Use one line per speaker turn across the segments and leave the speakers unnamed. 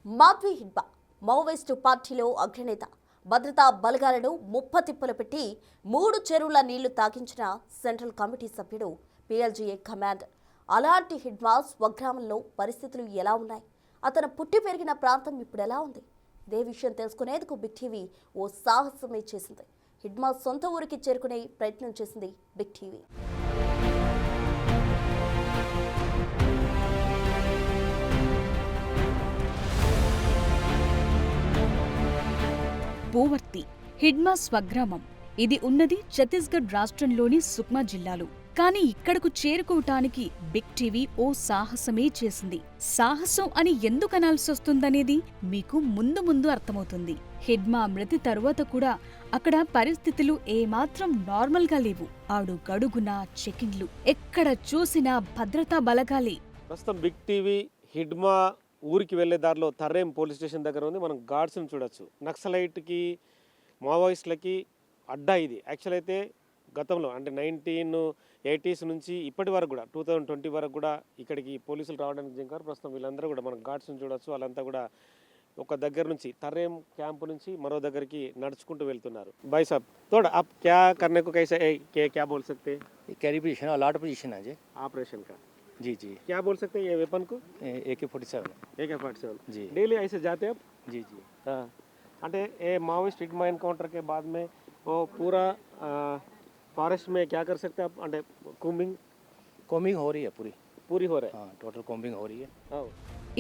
Madhavi హిడ్బా Maoist పార్టీలో అగ్రనేత భద్రతా బలగాలను ముప్పతిప్పలు పెట్టి 3 చెరువుల నీళ్లు తాగించిన సెంట్రల్ కమిటీ సభ్యుడు PLGA కమాండర్. అలాంటి హిడ్బా స్వగ్రామంలో పరిస్థితులు ఎలా ఉన్నాయి, అతను పుట్టి పెరిగిన ప్రాంతం ఇప్పుడు ఎలా ఉంది? ఇదే విషయం తెలుసుకునేందుకు బిగ్ టీవీ ఓ సాహసమే చేసింది. హిడ్బా సొంత ఊరికి చేరుకునే ప్రయత్నం చేసింది బిగ్ టీవీ.
పూవర్తి హిడ్మా స్వగ్రామం. ఇది ఉన్నది ఛత్తీస్గఢ్ రాష్ట్రంలోని సుక్మా జిల్లాలో. కానీ ఇక్కడకు చేరుకోవటానికి బిగ్ టీవీ ఓ సాహసమే చేసింది. సాహసం అని ఎందుకు అనాల్సొస్తుందనేది మీకు ముందు ముందు అర్థమవుతుంది. హిడ్మా మృతి తరువాత కూడా అక్కడ పరిస్థితులు ఏమాత్రం నార్మల్గా లేవు. అడుగడుగున చెకింగ్లు, ఎక్కడ చూసినా భద్రతా బలగాలే.
ప్రస్తుతం బిగ్ టీవీ హిడ్మా ఊరికి వెళ్లే దారిలో తర్రేం పోలీస్ స్టేషన్ దగ్గర ఉంది. మనం గార్డ్స్ని చూడొచ్చు. నక్సలైట్కి మావోయిస్టులకి అడ్డా ఇది. యాక్చువల్ అయితే గతంలో అంటే 1980s నుంచి ఇప్పటి వరకు కూడా 2020 వరకు కూడా ఇక్కడికి పోలీసులు రావడానికి జింకారు. ప్రస్తుతం వీళ్ళందరూ కూడా మనం గార్డ్స్ని చూడొచ్చు. వాళ్ళంతా కూడా ఒక దగ్గర నుంచి తర్రేం క్యాంపు నుంచి మరో దగ్గరికి నడుచుకుంటూ వెళ్తున్నారు. भाई साहब थोड़ा आप क्या करने को कैसे क्या बोल सकते हैं?
कैरी पोजीशन है, अलॉट पोजीशन है जी।
ऑपरेशन का
जी जी
क्या बोल सकते हैं ये वेपन को?
AK-47
AK-47
जी
डेली ऐसे जाते हैं आप?
जी जी।
हाँ అంటే ये माओइस्ट हिडमा एनकाउंटर के बाद में वो पूरा फॉरेस्ट में क्या कर सकते हैं आप? అంటే
कॉम्बिंग हो रही है
पूरी हो रहा है.
हाँ टोटल कॉम्बिंग हो रही है.
हाँ.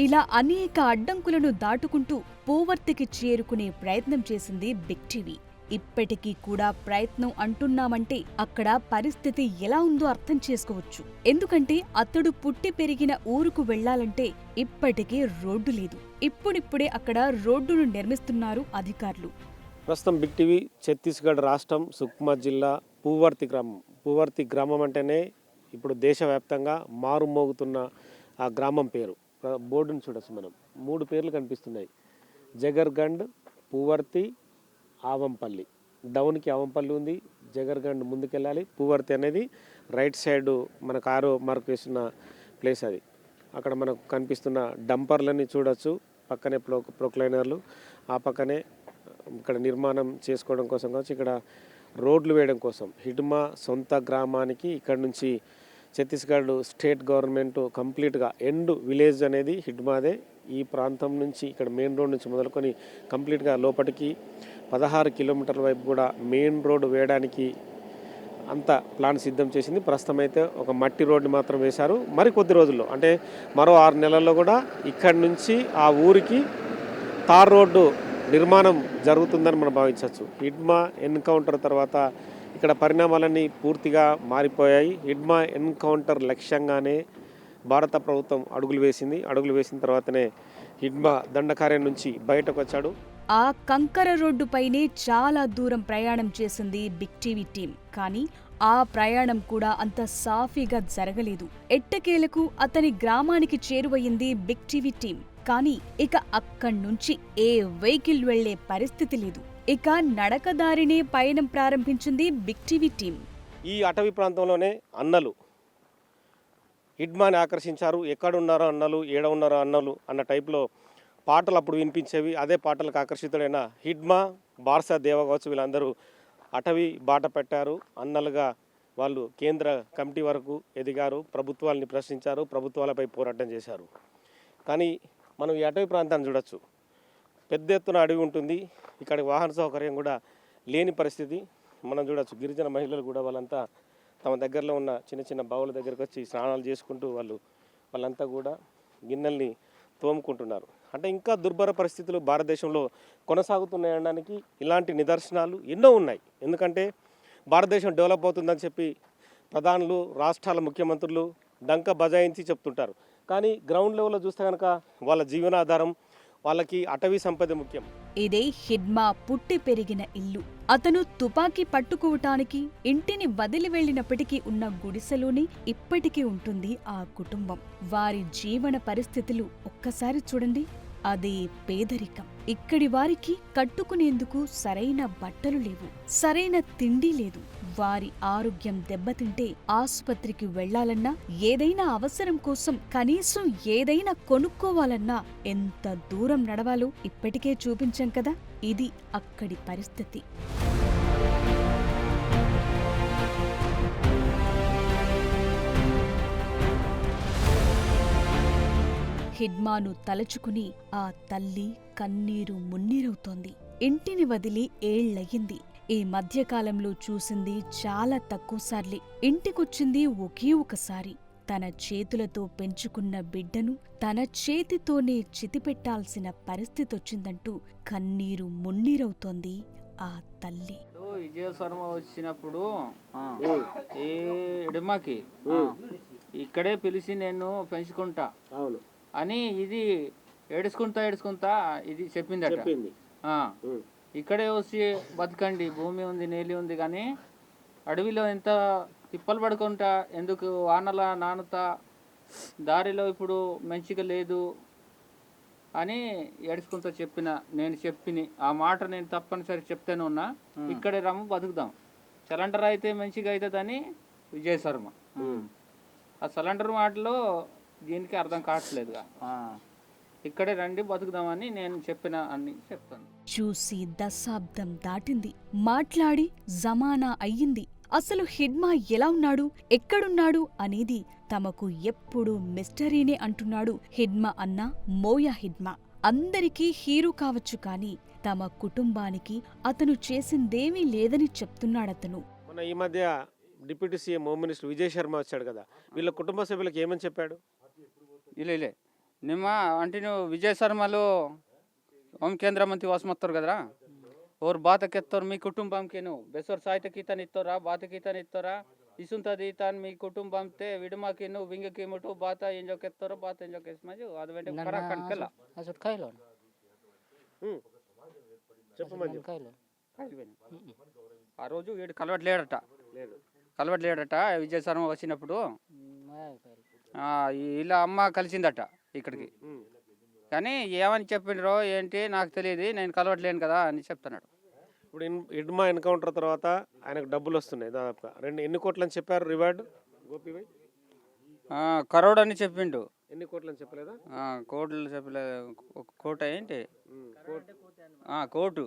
ఇలా అనేక అడ్డంకులను దాటుకుంటూ పూవర్తికి చేరుకునే ప్రయత్నం చేసింది బిగ్ టీవీ. ఇప్పటికీ కూడా ప్రయత్నం అంటున్నామంటే అక్కడ పరిస్థితి ఎలా ఉందో అర్థం చేసుకోవచ్చు. ఎందుకంటే అతడు పుట్టి పెరిగిన ఊరుకు వెళ్లాలంటే ఇప్పటికీ రోడ్డు లేదు. ఇప్పుడిప్పుడే అక్కడ రోడ్డును నిర్మిస్తున్నారు అధికారులు.
ప్రస్తుతం బిగ్ టీవీ ఛత్తీస్గఢ్ రాష్ట్రం సుక్మా జిల్లా పూవర్తి గ్రామం అంటేనే ఇప్పుడు దేశవ్యాప్తంగా మారుమోగుతున్న ఆ గ్రామం పేరు. బోర్డును చూడొచ్చు మనం. 3 పేర్లు కనిపిస్తున్నాయి: జగర్గండ్, పూవర్తి, ఆవంపల్లి. డౌన్కి ఆవంపల్లి ఉంది, జగర్గండ్ ముందుకెళ్ళాలి, పూవర్తి అనేది రైట్ సైడ్ మనకు ఆరో మార్క్ వేసిన ప్లేస్ అది. అక్కడ మనకు కనిపిస్తున్న డంపర్లని చూడొచ్చు, పక్కనే ప్రొక్లైనర్లు, ఆ పక్కనే ఇక్కడ నిర్మాణం చేసుకోవడం కోసం కావచ్చు, ఇక్కడ రోడ్లు వేయడం కోసం. హిడ్మా సొంత గ్రామానికి ఇక్కడ నుంచి ఛత్తీస్గఢ్ స్టేట్ గవర్నమెంట్ కంప్లీట్గా ఎండ్ విలేజ్ అనేది హిడ్మాదే. ఈ ప్రాంతం నుంచి ఇక్కడ మెయిన్ రోడ్ నుంచి మొదలుకొని కంప్లీట్గా లోపలికి 16 కిలోమీటర్ల వైపు కూడా మెయిన్ రోడ్ వేయడానికి అంత ప్లాన్ సిద్ధం చేసింది. ప్రస్తుతం అయితే ఒక మట్టి రోడ్డు మాత్రం వేశారు. మరి కొద్ది రోజుల్లో అంటే మరో 6 నెలల్లో కూడా ఇక్కడి నుంచి ఆ ఊరికి తార్ రోడ్డు నిర్మాణం జరుగుతుందని మనం భావించవచ్చు. హిడ్మా ఎన్కౌంటర్ తర్వాత ఇక్కడ పరిణామాలన్నీ పూర్తిగా మారిపోయాయి. హిడ్మా ఎన్కౌంటర్ లక్ష్యంగానే భారత ప్రభుత్వం అడుగులు వేసిన తర్వాతనే హిడ్మా దండకార్యం నుంచి బయటకు వచ్చాడు.
ఆ కంకర రోడ్డుపైనే చాలా దూరం ప్రయాణం చేసింది బిగ్ టీవీ టీం. కానీ ఆ ప్రయాణం కూడా అంత సాఫీగా జరగలేదు. ఎట్టకేలకు అతని గ్రామానికి చేరువయింది బిగ్ టీవీ టీం. కానీ ఇక అక్కడ్నుంచి ఏ వెహికల్ వెళ్లే పరిస్థితి లేదు. ఇక నడకదారినే పయనం ప్రారంభించింది బిగ్ టీవీ టీం.
ఈ అటవీ ప్రాంతంలోనే అన్నలు హిడ్మాని ఆకర్షించారు. ఎక్కడున్నారో అన్నలు, ఏడ ఉన్నారో అన్నలు అన్న టైప్లో పాటలు అప్పుడు వినిపించేవి. అదే పాటలకు ఆకర్షితుడైన హిడ్మా, బార్సా దేవ కావచ్చు, వీళ్ళందరూ అటవీ బాట పెట్టారు. అన్నలుగా వాళ్ళు కేంద్ర కమిటీ వరకు ఎదిగారు, ప్రభుత్వాలని ప్రశ్నించారు, ప్రభుత్వాలపై పోరాటం చేశారు. కానీ మనం ఈ అటవీ ప్రాంతాన్ని చూడొచ్చు. పెద్ద ఎత్తున అడవి ఉంటుంది. ఇక్కడికి వాహన సౌకర్యం కూడా లేని పరిస్థితి మనం చూడొచ్చు. గిరిజన మహిళలు కూడా వాళ్ళంతా తమ దగ్గరలో ఉన్న చిన్న చిన్న బావుల దగ్గరకు వచ్చి స్నానాలు చేసుకుంటూ వాళ్ళంతా కూడా గిన్నెల్ని తోముకుంటున్నారు. అంటే ఇంకా దుర్భర పరిస్థితులు భారతదేశంలో కొనసాగుతున్నాయనడానికి ఇలాంటి నిదర్శనాలు ఎన్నో ఉన్నాయి. ఎందుకంటే భారతదేశం డెవలప్ అవుతుందని చెప్పి ప్రధానులు, రాష్ట్రాల ముఖ్యమంత్రులు డంక బజాయించి చెప్తుంటారు. కానీ గ్రౌండ్ లెవెల్లో చూస్తే కనుక వాళ్ళ జీవనాధారం, వాళ్ళకి అటవీ సంపద ముఖ్యం.
ఇదే హిడ్మా పుట్టి పెరిగిన ఇల్లు. అతను తుపాకీ పట్టుకోవటానికి ఇంటిని వదిలి వెళ్లినప్పటికీ ఉన్న గుడిసెలోనే ఇప్పటికీ ఉంటుంది ఆ కుటుంబం. వారి జీవన పరిస్థితులు ఒక్కసారి చూడండి. అదే పేదరికం. ఇక్కడి వారికి కట్టుకునేందుకు సరైన బట్టలు లేవు, సరైన తిండి లేదు. వారి ఆరోగ్యం దెబ్బతింటే ఆసుపత్రికి వెళ్లాలన్నా, ఏదైనా అవసరం కోసం కనీసం ఏదైనా కొనుక్కోవాలన్నా ఎంత దూరం నడవాలో ఇప్పటికే చూపించాం కదా. ఇది అక్కడి పరిస్థితి. హిడ్మాను తలచుకుని ఆ తల్లి కన్నీరు మున్నీరవుతోంది. ఇంటిని వదిలి ఏళ్లయ్యింది. ఈ మధ్యకాలంలో చూసింది చాలా తక్కువసార్లే. ఇంటికొచ్చింది ఒకే ఒకసారి. తన చేతులతో పెంచుకున్న బిడ్డను తన చేతితోనే చితిపెట్టాల్సిన పరిస్థితొచ్చిందంటూ కన్నీరు మున్నీరవుతోంది ఆ తల్లి.
విజయ శర్మ వచ్చినప్పుడు ఏ ఎడమకి ఇక్కడే పిలిచి నేను పెంచుకుంటా అని ఇది ఏడుచుకుంటా ఇది చెప్పిందట. ఇక్కడే వచ్చి బతకండి, భూమి ఉంది, నీళ్ళు ఉంది, కానీ అడవిలో ఎంత తిప్పలు పడుకుంటా, ఎందుకు వానల నానుతా, దారిలో ఇప్పుడు మంచిగా లేదు అని ఏడుచుకుంటూ నేను చెప్పిన ఆ మాట నేను తప్పనిసరి చెప్తూనే ఉన్నా. ఇక్కడే రమ్ము బతుకుదాం, సిలిండర్ అయితే మంచిగా అవుతుందని విజయ శర్మ. ఆ సిలిండర్ మాటలో దీనికి అర్థం కావట్లేదుగా. ఇక్కడే రండి బతుకుదామని నేను చెప్పిన అని చెప్తాను.
చూసి దశాబ్దం దాటింది, మాట్లాడి జమానా అయ్యింది. అసలు హిడ్మా ఎలా ఉన్నాడు, ఎక్కడున్నాడు అనేది తమకు ఎప్పుడూ మిస్టరీనే అంటున్నాడు హిడ్మా అన్న మోయా హిడ్మా. అందరికీ హీరో కావచ్చు, కానీ తమ కుటుంబానికి అతను చేసిందేమీ లేదని చెప్తున్నాడతను.
మన ఈ మధ్య deputy CM home minister Vijay Sharma వచ్చాడు కదా, వీళ్ళ కుటుంబ సభ్యులకు ఏమని చెప్పాడు?
ఇలే నిమ్మ అంటే నువ్వు విజయ్ శర్మలో హోమ్ కేంద్ర మంత్రి వాసమత్తారు కదరా, ఓర్ బాతకెత్తారు మీ కుటుంబంకి, నువ్వు బెసర్ సాయితకి ఇతను ఇస్తారా, బాతకి ఇతను ఇస్తారా, ఇసుంతది ఇతను మీ కుటుంబంతే విడమాకి నువ్వు వింగకి ముట్టు బాత ఎంజోకెత్తారో బాత ఎంజోకేసి అది వెంట కనకల్లా ఆ రోజు వీడు కలవట్లేడట విజయ్ శర్మ వచ్చినప్పుడు. ఇలా అమ్మ కలిసిందట ఇక్కడికి, కానీ ఏమని చెప్పిండ్రో ఏంటి నాకు తెలియదు, నేను కలవట్లేను కదా అని చెప్తున్నాడు.
ఇప్పుడు హిడ్మా ఎన్కౌంటర్ తర్వాత ఆయనకు డబ్బులు వస్తున్నాయి దాదాపుగా ఎన్ని కోట్లు అని చెప్పారు రివార్డు గోపిభాయ్?
కరోడ్ అని చెప్పిండు.
ఎన్ని కోట్లు అని చెప్పలేదా?
కోట్లు చెప్పలేదు. కోట ఏంటి కోటు,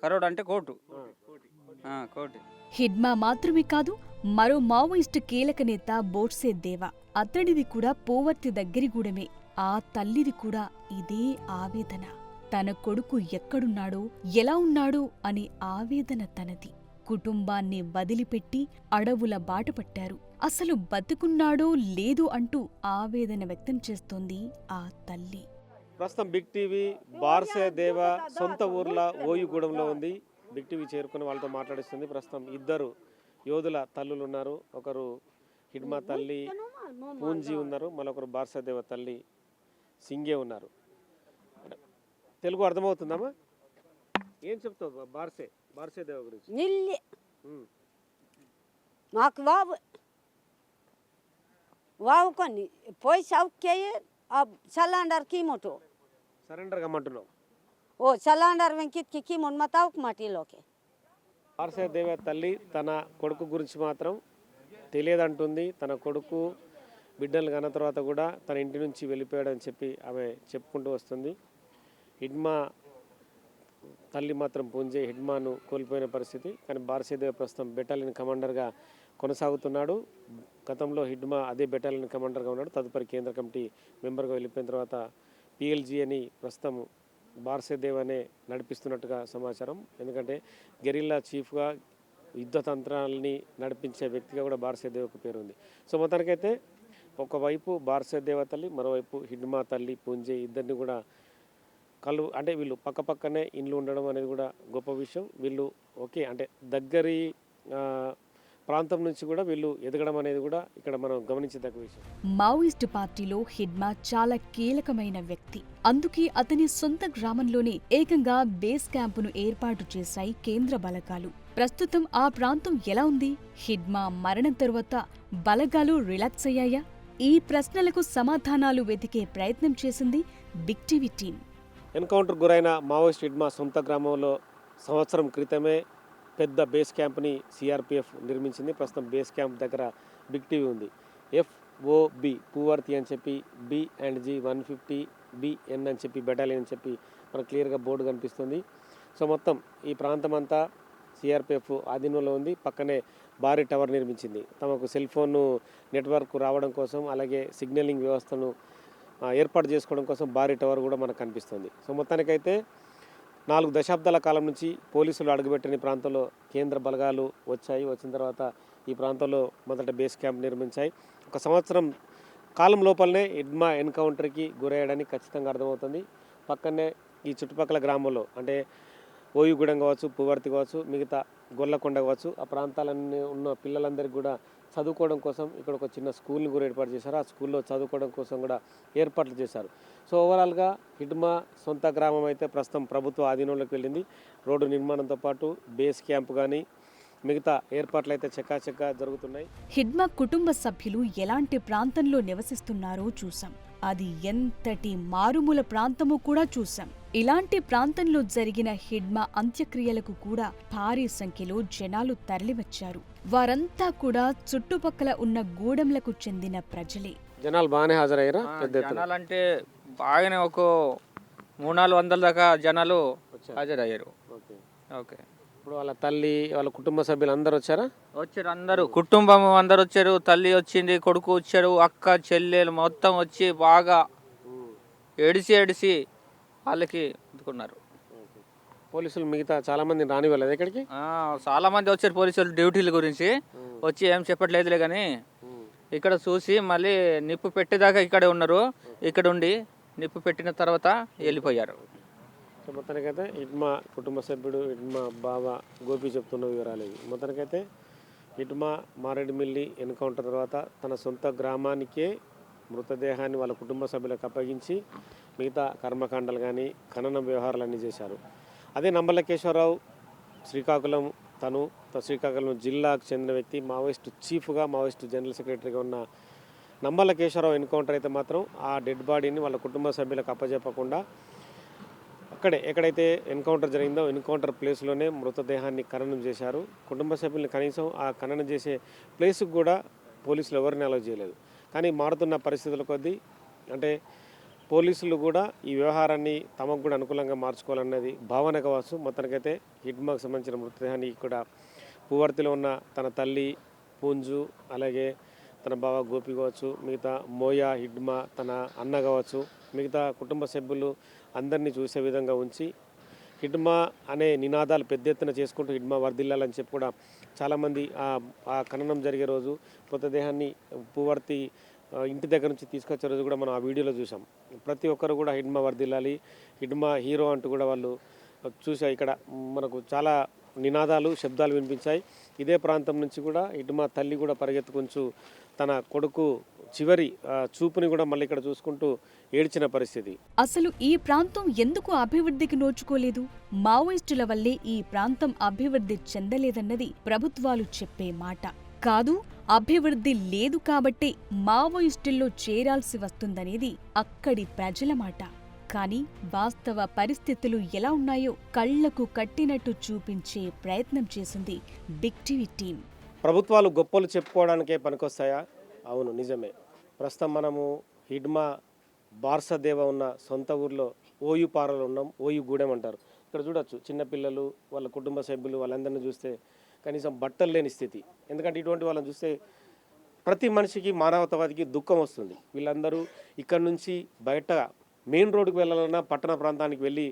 కరోడ్ అంటే కోటు. కోటి.
హిడ్మా మాత్రమే కాదు, మరో మావోయిస్టు కీలక నేత బోట్సే దేవా, అతడిది కూడా పూవర్తి దగ్గరిగూడమే. ఆ తల్లిది కూడా ఇదే ఆవేదన. తన కొడుకు ఎక్కడున్నాడో, ఎలా ఉన్నాడో అని ఆవేదన తనది. కుటుంబాన్ని వదిలిపెట్టి అడవుల బాటపట్టారు. అసలు బతుకున్నాడో లేదో అంటూ ఆవేదన వ్యక్తం చేస్తోంది ఆ తల్లి.
ప్రస్తుతం బిగ్ టీవీ బార్సే దేవా సొంత ఊర్ల ఓయుగూడెంలో ఉంది. బిగ్ టీవీ చేరుకుని వాళ్ళతో మాట్లాడిస్తుంది. ప్రస్తుతం ఇద్దరు యోధుల తల్లులు ఉన్నారు. ఒకరు హిడ్మా తల్లి పూంజీ ఉన్నారు, మరొకరు బార్సే దేవ తల్లి సింగే ఉన్నారు. తెలుగు అర్థమవుతుందమ్మా? ఏం చెప్తావు బార్సే దేవ గురించి?
నిల్లి మాకు వావు కొన్ని పోయి సౌఖ్య సలాండర్ కీమోటో
సరెండర్ కమ్మంటున్నావు?
ఓ సలాండర్ వెంకిట్కి కీమోన్ మతావుక్ మాటిలోకి.
బార్సే దేవ తల్లి తన కొడుకు గురించి మాత్రం తెలియదంటుంది. తన కొడుకు బిడ్డలు కన్న తర్వాత కూడా తన ఇంటి నుంచి వెళ్ళిపోయాడని చెప్పి ఆమె చెప్పుకుంటూ వస్తుంది. హిడ్మా తల్లి మాత్రం పూంజే హిడ్మాను కోల్పోయిన పరిస్థితి. కానీ బార్సే దేవ ప్రస్తుతం బెటాలియన్ కమాండర్గా కొనసాగుతున్నాడు. గతంలో హిడ్మా అదే బెటాలియన్ కమాండర్గా ఉన్నాడు. తదుపరి కేంద్ర కమిటీ మెంబర్గా వెళ్ళిపోయిన తర్వాత PLG అని ప్రస్తుతం బార్సే దేవ్ అనే నడిపిస్తున్నట్టుగా సమాచారం. ఎందుకంటే గెరిల్లా చీఫ్గా యుద్ధ తంత్రాలని నడిపించే వ్యక్తిగా కూడా బార్సే దేవ్కు పేరు ఉంది. సో మొత్తానికైతే ఒకవైపు బార్సే దేవ తల్లి, మరోవైపు హిడ్మా తల్లి పూంజే ఇద్దరిని కూడా అంటే వీళ్ళు పక్కపక్కనే ఇండ్లు ఉండడం అనేది కూడా గొప్ప విషయం. వీళ్ళు ఓకే అంటే దగ్గరి ప్రాంతం నుంచి కూడా వీళ్ళు ఎదగడం అనేది కూడా ఇక్కడ మనం గమనించదగ్గ విషయం.
మావోయిస్టు పార్టీలో హిడ్మా చాలా కీలకమైన వ్యక్తి. అందుకే అతని సొంత గ్రామంలోనే ఏకంగా బేస్ క్యాంపును ఏర్పాటు చేశాయి కేంద్ర బలగాలు. ప్రస్తుతం ఆ ప్రాంతం ఎలా ఉంది? హిడ్మా మరణం తరువాత బలగాలు రిలాక్స్ అయ్యాయా? ఈ ప్రశ్నలకు సమాధానాలు వెతికే ప్రయత్నం చేసింది బిగ్ టీవీ టీం.
ఎన్కౌంటర్ గురైన మావోయిస్ట్ హిడ్మా సొంత గ్రామంలో సంవత్సరం క్రితమే పెద్ద బేస్ క్యాంప్ని సిఆర్పిఎఫ్ నిర్మించింది. ప్రస్తుతం బేస్ క్యాంప్ దగ్గర బిగ్ టీవీ ఉంది. FOB పూవర్తి అని చెప్పి B&G 150 BN అని చెప్పి బెటాలియన్ అని చెప్పి మనకు క్లియర్గా బోర్డు కనిపిస్తుంది. సో మొత్తం ఈ ప్రాంతం అంతా సిఆర్పిఎఫ్ ఆధీనంలో ఉంది. పక్కనే భారీ టవర్ నిర్మించింది. తమకు సెల్ ఫోన్ నెట్వర్క్ రావడం కోసం, అలాగే సిగ్నలింగ్ వ్యవస్థను ఏర్పాటు చేసుకోవడం కోసం భారీ టవర్ కూడా మనకు కనిపిస్తుంది. సో మొత్తానికైతే 4 దశాబ్దాల కాలం నుంచి పోలీసులు అడుగుపెట్టని ప్రాంతంలో కేంద్ర బలగాలు వచ్చిన తర్వాత ఈ ప్రాంతంలో మొదట బేస్ క్యాంప్ నిర్మించాయి. 1 సంవత్సరం కాలం లోపలనే హిడ్మా ఎన్కౌంటర్కి గురయ్యడానికి ఖచ్చితంగా అర్థమవుతుంది. పక్కనే ఈ చుట్టుపక్కల గ్రామంలో అంటే ఓయుగూడెం కావచ్చు, పూవర్తి కావచ్చు, మిగతా గొల్లకొండ కావచ్చు, ఆ ప్రాంతాలన్నీ ఉన్న పిల్లలందరికీ కూడా చదువుకోవడం కోసం ఇక్కడ ఒక చిన్న స్కూల్ని కూడా ఏర్పాటు చేశారు. ఆ స్కూల్లో చదువుకోవడం కోసం కూడా ఏర్పాట్లు చేశారు. సో ఓవరాల్గా హిడ్మా సొంత గ్రామం అయితే ప్రస్తుతం ప్రభుత్వ ఆధీనంలోకి వెళ్ళింది. రోడ్డు నిర్మాణంతో పాటు బేస్ క్యాంప్ కానీ మిగతా ఏర్పాట్లు అయితే చకాచకా జరుగుతున్నాయి.
హిడ్మా కుటుంబ సభ్యులు ఎలాంటి ప్రాంతంలో నివసిస్తున్నారో చూసాం. అది ఎంతటి మారుమూల ప్రాంతమో కూడా చూసాం. ఇలాంటి ప్రాంతంలో జరిగిన హిడ్మా అంత్యక్రియలకు కూడా భారీ సంఖ్యలో జనాలు తరలివచ్చారు. వారంతా కూడా చుట్టుపక్కల ఉన్న గూడెంలకు చెందిన ప్రజలే.
జనాలు బాగానే హాజరయ్యారా?
జనాలంటే బాగానే ఒక 300-400 దాకా జనాలు హాజరయ్యారు. ఓకే.
ఇప్పుడు వాళ్ళ తల్లి, వాళ్ళ కుటుంబ సభ్యులు అందరూ వచ్చారా?
వచ్చారు, అందరూ కుటుంబం అందరు వచ్చారు. తల్లి వచ్చింది, కొడుకు వచ్చారు, అక్క చెల్లెలు మొత్తం వచ్చి బాగా ఏడిసి వాళ్ళకి అందుకున్నారు.
పోలీసులు మిగతా చాలా మంది రానివ్వలేదు ఇక్కడికి.
చాలా మంది వచ్చారు పోలీసులు డ్యూటీల గురించి వచ్చి ఏం చెప్పట్లేదులే కానీ ఇక్కడ చూసి మళ్ళీ నిప్పు పెట్టేదాకా ఇక్కడే ఉన్నారు. ఇక్కడ ఉండి నిప్పు పెట్టిన తర్వాత వెళ్ళిపోయారు.
సో మొత్తానికైతే హిడ్మా కుటుంబ సభ్యుడు హిడ్మా బావ గోపి చెప్తున్న వివరాలు ఇవి. మొత్తానికైతే హిడ్మా మారేడుమిల్లి ఎన్కౌంటర్ తర్వాత తన సొంత గ్రామానికే మృతదేహాన్ని వాళ్ళ కుటుంబ సభ్యులకు అప్పగించి మిగతా కర్మకాండలు కానీ ఖనన వ్యవహారాలన్నీ చేశారు. అదే నంబలకేశ్వరరావు శ్రీకాకుళం జిల్లాకు చెందిన వ్యక్తి, మావోయిస్టు చీఫ్గా, మావోయిస్టు జనరల్ సెక్రటరీగా ఉన్న నంబలకేశ్వరరావు ఎన్కౌంటర్ అయితే మాత్రం ఆ డెడ్ బాడీని వాళ్ళ కుటుంబ సభ్యులకు అప్పచెప్పకుండా అక్కడే ఎక్కడైతే ఎన్కౌంటర్ జరిగిందో ఎన్కౌంటర్ ప్లేస్లోనే మృతదేహాన్ని ఖననం చేశారు. కుటుంబ సభ్యుల్ని కనీసం ఆ ఖననం చేసే ప్లేస్కి కూడా పోలీసులు ఎవరిని అలౌ చేయలేదు. కానీ మారుతున్న పరిస్థితుల కొద్దీ అంటే పోలీసులు కూడా ఈ వ్యవహారాన్ని తమకు కూడా అనుకూలంగా మార్చుకోవాలన్నది భావన కావచ్చు. మొత్తానికైతే హిడ్మాకు సంబంధించిన మృతదేహాన్ని కూడా పూవర్తిలో ఉన్న తన తల్లి పూంజు, అలాగే తన బావ గోపి కావచ్చు, మిగతా మోయా హిడ్మా తన అన్న కావచ్చు, మిగతా కుటుంబ సభ్యులు అందరినీ చూసే విధంగా ఉంచి హిడ్మా అనే నినాదాలు పెద్ద ఎత్తున చేసుకుంటూ హిడ్మా వర్ధిల్లాలని చెప్పి కూడా చాలామంది ఆ ఖననం జరిగే రోజు మృతదేహాన్ని పూవర్తి ఇంటి దగ్గర నుంచి తీసుకొచ్చే రోజు కూడా మనం ఆ వీడియోలో చూసాం. ప్రతి ఒక్కరు కూడా హిడ్మా వర్ధిల్లాలి, హిడ్మా హీరో అంటూ కూడా వాళ్ళు చూసా. ఇక్కడ మనకు చాలా నినాదాలు, శబ్దాలు వినిపించాయి. ఇదే ప్రాంతం నుంచి కూడా హిడ్మా తల్లి కూడా పరిగెత్తుకుంటూ తన కొడుకు చివరి చూపుని కూడా మళ్ళీ ఇక్కడ చూసుకుంటూ ఏడ్చిన పరిస్థితి.
అసలు ఈ ప్రాంతం ఎందుకు అభివృద్ధికి నోచుకోలేదు? మావోయిస్టుల వల్లే ఈ ప్రాంతం అభివృద్ధి చెందలేదన్నది ప్రభుత్వాలు చెప్పే మాట కాదు. అభివృద్ధి లేదు కాబట్టే మావోయిస్టుల్లో చేరాల్సి వస్తుందనేది అక్కడి ప్రజల మాట. కానీ వాస్తవ పరిస్థితులు ఎలా ఉన్నాయో కళ్లకు కట్టినట్టు చూపించే ప్రయత్నం చేసింది బిగ్ టీవీ టీం.
ప్రభుత్వాలు గొప్పలు చెప్పుకోవడానికే పనికొస్తాయా? అవును, నిజమే. ప్రస్తుతం మనము హిడ్మా బార్సదేవ ఉన్న సొంత ఊర్లో ఓయుపారలో ఉన్నాం. ఓయుగూడెం అంటారు. ఇక్కడ చూడొచ్చు చిన్నపిల్లలు, వాళ్ళ కుటుంబ సభ్యులు, వాళ్ళందరినీ చూస్తే కనీసం బట్టలు లేని స్థితి. ఎందుకంటే ఇటువంటి వాళ్ళని చూస్తే ప్రతి మనిషికి, మానవతావాదికి దుఃఖం వస్తుంది. వీళ్ళందరూ ఇక్కడ నుంచి బయట మెయిన్ రోడ్డుకు వెళ్ళాలన్నా, పట్టణ ప్రాంతానికి వెళ్ళి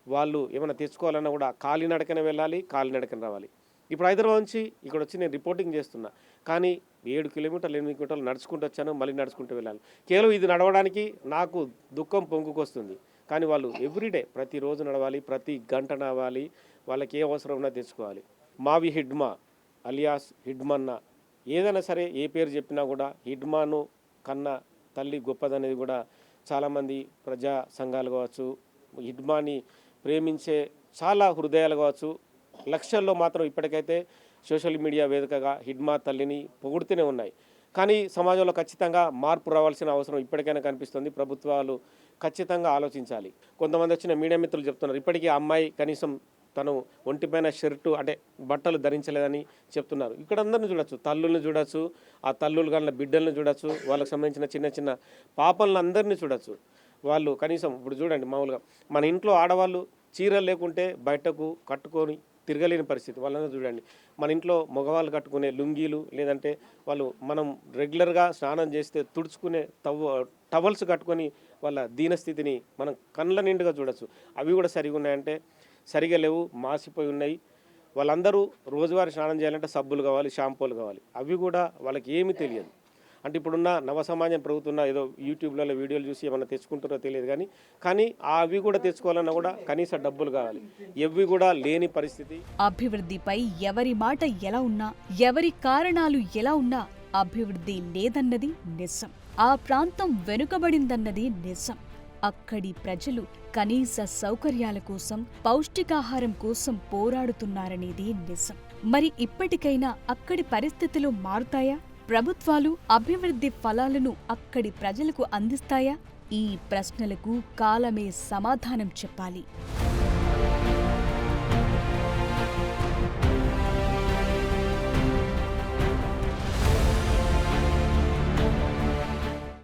వాళ్ళు ఏమైనా తెచ్చుకోవాలన్నా కూడా కాలినడకన వెళ్ళాలి, కాలినడకన రావాలి. ఇప్పుడు హైదరాబాద్ నుంచి ఇక్కడ వచ్చి నేను రిపోర్టింగ్ చేస్తున్నా, కానీ 7 కిలోమీటర్లు 8 కిలోమీటర్లు నడుచుకుంటూ వచ్చాను, మళ్ళీ నడుచుకుంటూ వెళ్ళాలి. కేవలం ఇది నడవడానికి నాకు దుఃఖం పొంగుకొస్తుంది. కానీ వాళ్ళు ఎవ్రీడే ప్రతిరోజు నడవాలి, ప్రతి గంట నడవాలి, వాళ్ళకి ఏ అవసరం ఉన్నా తెచ్చుకోవాలి. మావి హిడ్మా అలియాస్ హిడ్మన్న, ఏదైనా సరే ఏ పేరు చెప్పినా కూడా హిడ్మాను కన్నా తల్లి గొప్పదనేది కూడా చాలామంది ప్రజా సంఘాలు కావచ్చు, హిడ్మాని ప్రేమించే చాలా హృదయాలు కావచ్చు, లక్షల్లో మాత్రం ఇప్పటికైతే సోషల్ మీడియా వేదికగా హిడ్మా తల్లిని పొగుడుతూనే ఉన్నాయి. కానీ సమాజంలో ఖచ్చితంగా మార్పు రావాల్సిన అవసరం ఇప్పటికైనా కనిపిస్తుంది. ప్రభుత్వాలు ఖచ్చితంగా ఆలోచించాలి. కొంతమంది వచ్చిన మీడియా మిత్రులు చెప్తున్నారు, ఇప్పటికీ అమ్మాయి కనీసం తను ఒంటిపైన షర్టు అంటే బట్టలు ధరించలేదని చెప్తున్నారు. ఇక్కడ అందరిని చూడొచ్చు, తల్లుల్ని చూడొచ్చు, ఆ తల్లులు కన్నా బిడ్డలను చూడొచ్చు, వాళ్ళకి సంబంధించిన చిన్న చిన్న పాపలను అందరినీ చూడొచ్చు. వాళ్ళు కనీసం ఇప్పుడు చూడండి, మామూలుగా మన ఇంట్లో ఆడవాళ్ళు చీరలు లేకుంటే బయటకు కట్టుకొని తిరగలేని పరిస్థితి. వాళ్ళందరూ చూడండి, మన ఇంట్లో మగవాళ్ళు కట్టుకునే లుంగీలు, లేదంటే వాళ్ళు మనం రెగ్యులర్గా స్నానం చేస్తే తుడుచుకునే టవల్స్ కట్టుకొని వాళ్ళ దీనస్థితిని మనం కళ్ళ నిండుగా చూడొచ్చు. అవి కూడా సరిగా ఉన్నాయంటే సరిగా లేవు, మాసిపోయి ఉన్నాయి. వాళ్ళందరూ రోజువారీ స్నానం చేయాలంటే సబ్బులు కావాలి, షాంపూలు కావాలి. అవి కూడా వాళ్ళకి ఏమీ తెలియదు. అంటే ఇప్పుడున్న నవ సమాజం పెరుగుతున్న ఏదో యూట్యూబ్లలో వీడియోలు చూసి ఏమన్నా తెచ్చుకుంటారో తెలియదు, కానీ అవి కూడా తెచ్చుకోవాలన్నా కూడా కనీస డబ్బులు కావాలి. ఎవి కూడా లేని పరిస్థితి.
అభివృద్ధిపై ఎవరి మాట ఎలా ఉన్నా, ఎవరి కారణాలు ఎలా ఉన్నా అభివృద్ధి లేదన్నది నిజం. ఆ ప్రాంతం వెనుకబడిందన్నది నిజం. అక్కడి ప్రజలు కనీస సౌకర్యాల కోసం, పౌష్టికాహారం కోసం పోరాడుతున్నారనేది నిజం. మరి ఇప్పటికైనా అక్కడి పరిస్థితులు మారుతాయా? ప్రభుత్వాలు అభివృద్ధి ఫలాలను అక్కడి ప్రజలకు అందిస్తాయా? ఈ ప్రశ్నలకు కాలమే సమాధానం చెప్పాలి.